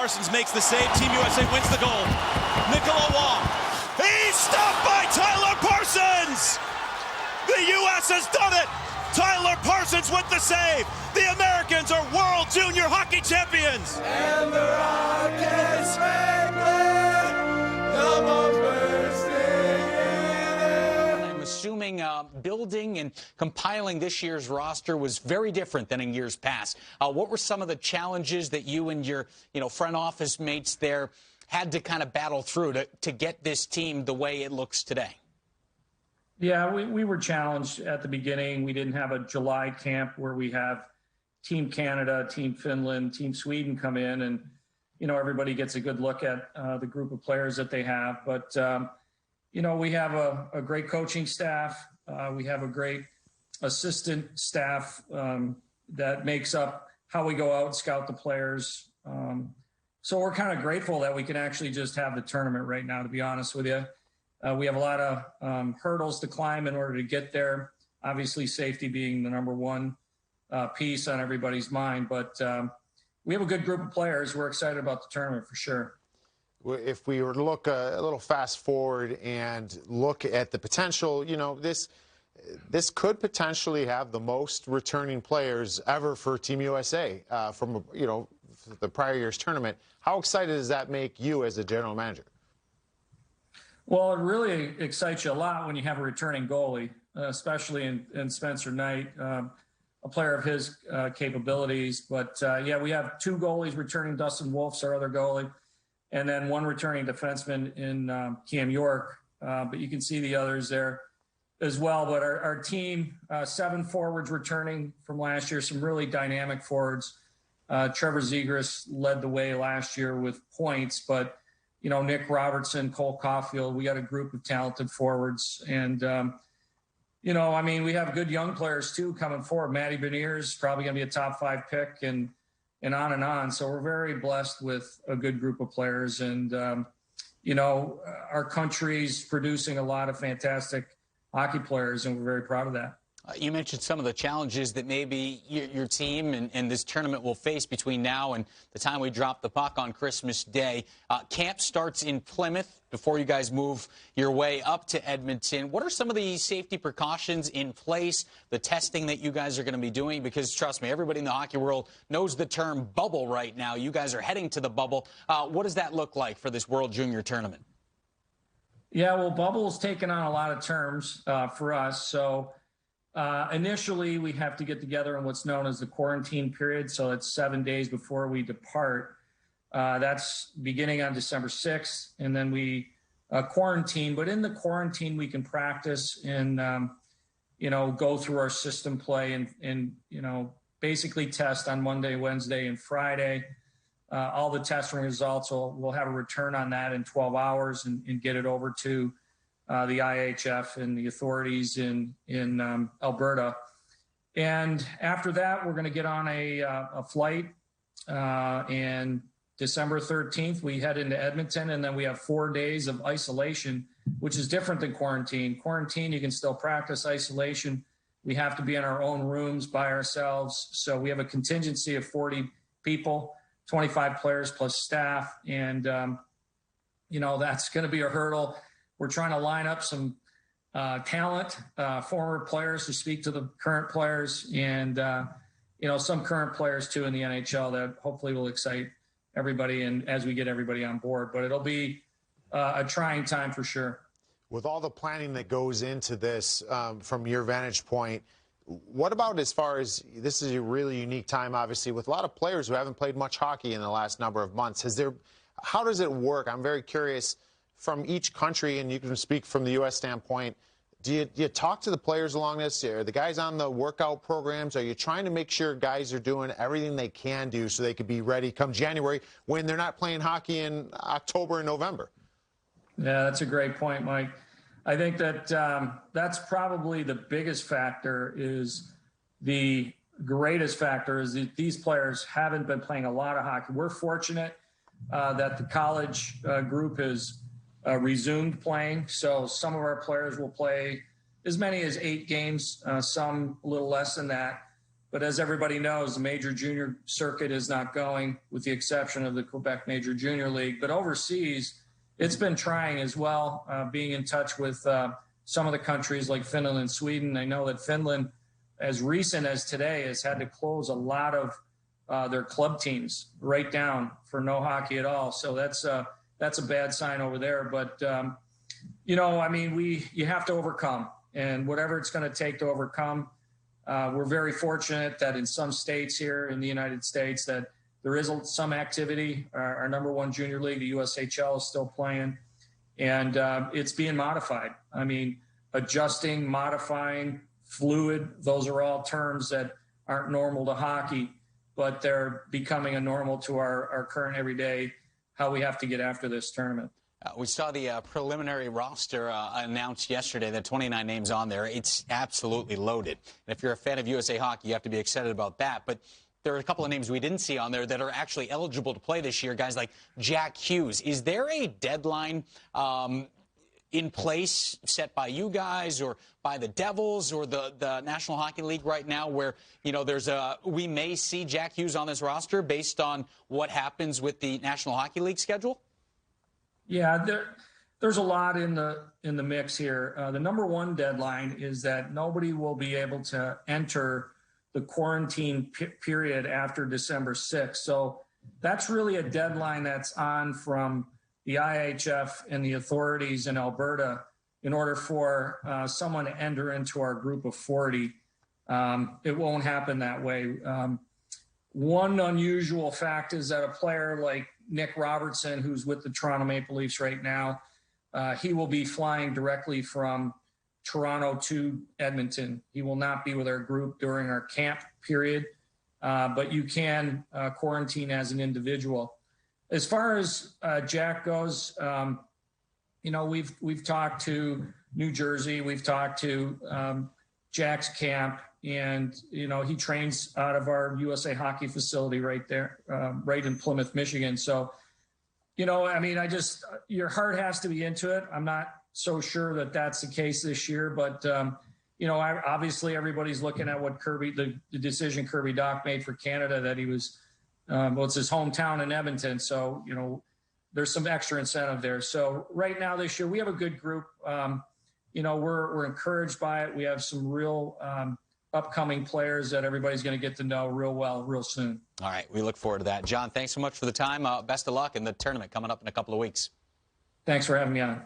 Parsons makes the save. Team USA wins the goal. Nicola Wong. He's stopped by Tyler Parsons! The U.S. has done it! Tyler Parsons with the save! The Americans are World Junior Hockey Champions! And the Rockets make the most bursting in it. I'm assuming building and compiling this year's roster was very different than in years past. What were some of the challenges that you and your front office mates there had to kind of battle through to get this team the way it looks today? Yeah, we were challenged at the beginning. We didn't have a July camp where we have Team Canada, Team Finland, Team Sweden come in, and everybody gets a good look at the group of players that they have. But we have a great coaching staff. We have a great assistant staff that makes up how we go out and scout the players. So we're kind of grateful that we can actually just have the tournament right now, to be honest with you. We have a lot of hurdles to climb in order to get there. Obviously, safety being the number one piece on everybody's mind. But we have a good group of players. We're excited about the tournament for sure. If we were to look a little fast forward and look at the potential, this could potentially have the most returning players ever for Team USA from the prior year's tournament. How excited does that make you as a general manager? Well, it really excites you a lot when you have a returning goalie, especially in Spencer Knight, a player of his capabilities. But, we have two goalies returning. Dustin Wolf's our other goalie, and then one returning defenseman in Cam York. But you can see the others there as well. But our team, 7 forwards returning from last year, some really dynamic forwards. Trevor Zegras led the way last year with points, but Nick Robertson, Cole Caulfield, we got a group of talented forwards. And, we have good young players too coming forward. Matty Beniers probably going to be a top 5 pick and on and on. So we're very blessed with a good group of players. And, our country's producing a lot of fantastic hockey players, and we're very proud of that. You mentioned some of the challenges that maybe your team and this tournament will face between now and the time we drop the puck on Christmas Day. Camp starts in Plymouth before you guys move your way up to Edmonton. What are some of the safety precautions in place, the testing that you guys are going to be doing? Because, trust me, everybody in the hockey world knows the term bubble right now. You guys are heading to the bubble. What does that look like for this World Junior Tournament? Yeah, well, bubble's taken on a lot of terms for us. So initially, we have to get together in what's known as the quarantine period. So it's 7 days before we depart. That's beginning on December 6th. And then we quarantine. But in the quarantine, we can practice and, go through our system play and basically test on Monday, Wednesday, and Friday. All the testing results, we'll have a return on that in 12 hours and get it over to the IIHF and the authorities in Alberta. And after that, we're going to get on a flight. And December 13th, we head into Edmonton, and then we have 4 days of isolation, which is different than quarantine. Quarantine, you can still practice. Isolation, we have to be in our own rooms by ourselves. So we have a contingency of 40 people, 25 players plus staff. And, that's going to be a hurdle. We're trying to line up some talent, former players to speak to the current players, and some current players too in the NHL that hopefully will excite everybody and as we get everybody on board. But it'll be a trying time for sure. With all the planning that goes into this, from your vantage point, what about as far as this is a really unique time, obviously, with a lot of players who haven't played much hockey in the last number of months? How does it work? I'm very curious. From each country, and you can speak from the U.S. standpoint, do you talk to the players along this? Are the guys on the workout programs? Are you trying to make sure guys are doing everything they can do so they could be ready come January when they're not playing hockey in October and November? Yeah, that's a great point, Mike. I think that that's probably the biggest factor. Is the greatest factor is that these players haven't been playing a lot of hockey. We're fortunate that the college group is resumed playing. So some of our players will play as many as 8 games, some a little less than that. But as everybody knows, the major junior circuit is not going, with the exception of the Quebec Major Junior League. But overseas, it's been trying as well, being in touch with some of the countries like Finland and Sweden. I know that Finland, as recent as today, has had to close a lot of their club teams right down for no hockey at all. So that's a bad sign over there. But, you know, I mean, you have to overcome, and whatever it's going to take to overcome. We're very fortunate that in some states here in the United States that there is some activity. Our number one junior league, the USHL, is still playing, and it's being modified. I mean, adjusting, modifying, fluid, those are all terms that aren't normal to hockey, but they're becoming a normal to our current everyday, how we have to get after this tournament. We saw the preliminary roster announced yesterday. There are 29 names on there. It's absolutely loaded. And if you're a fan of USA Hockey, you have to be excited about that. But there are a couple of names we didn't see on there that are actually eligible to play this year, guys like Jack Hughes. Is there a deadline in place set by you guys or by the Devils or the National Hockey League right now where, you know, we may see Jack Hughes on this roster based on what happens with the National Hockey League schedule? Yeah, there's a lot in the mix here. The number one deadline is that nobody will be able to enter the quarantine period after December 6th. So that's really a deadline that's on from the IIHF and the authorities in Alberta in order for someone to enter into our group of 40. It won't happen that way. One unusual fact is that a player like Nick Robertson, who's with the Toronto Maple Leafs right now, he will be flying directly from Toronto to Edmonton. He will not be with our group during our camp period, but you can quarantine as an individual. As far as Jack goes, you know, we've talked to New Jersey, we've talked to Jack's camp, and, you know, he trains out of our USA Hockey facility right there, right in Plymouth, Michigan. So, you know, I mean, your heart has to be into it. I'm not so sure that that's the case this year, but, you know, obviously everybody's looking at what the decision Kirby Dach made for Canada, that he was, it's his hometown in Edmonton. So, you know, there's some extra incentive there. So right now this year, we have a good group. You know, we're encouraged by it. We have some real upcoming players that everybody's going to get to know real well, real soon. All right. We look forward to that. John, thanks so much for the time. Best of luck in the tournament coming up in a couple of weeks. Thanks for having me on.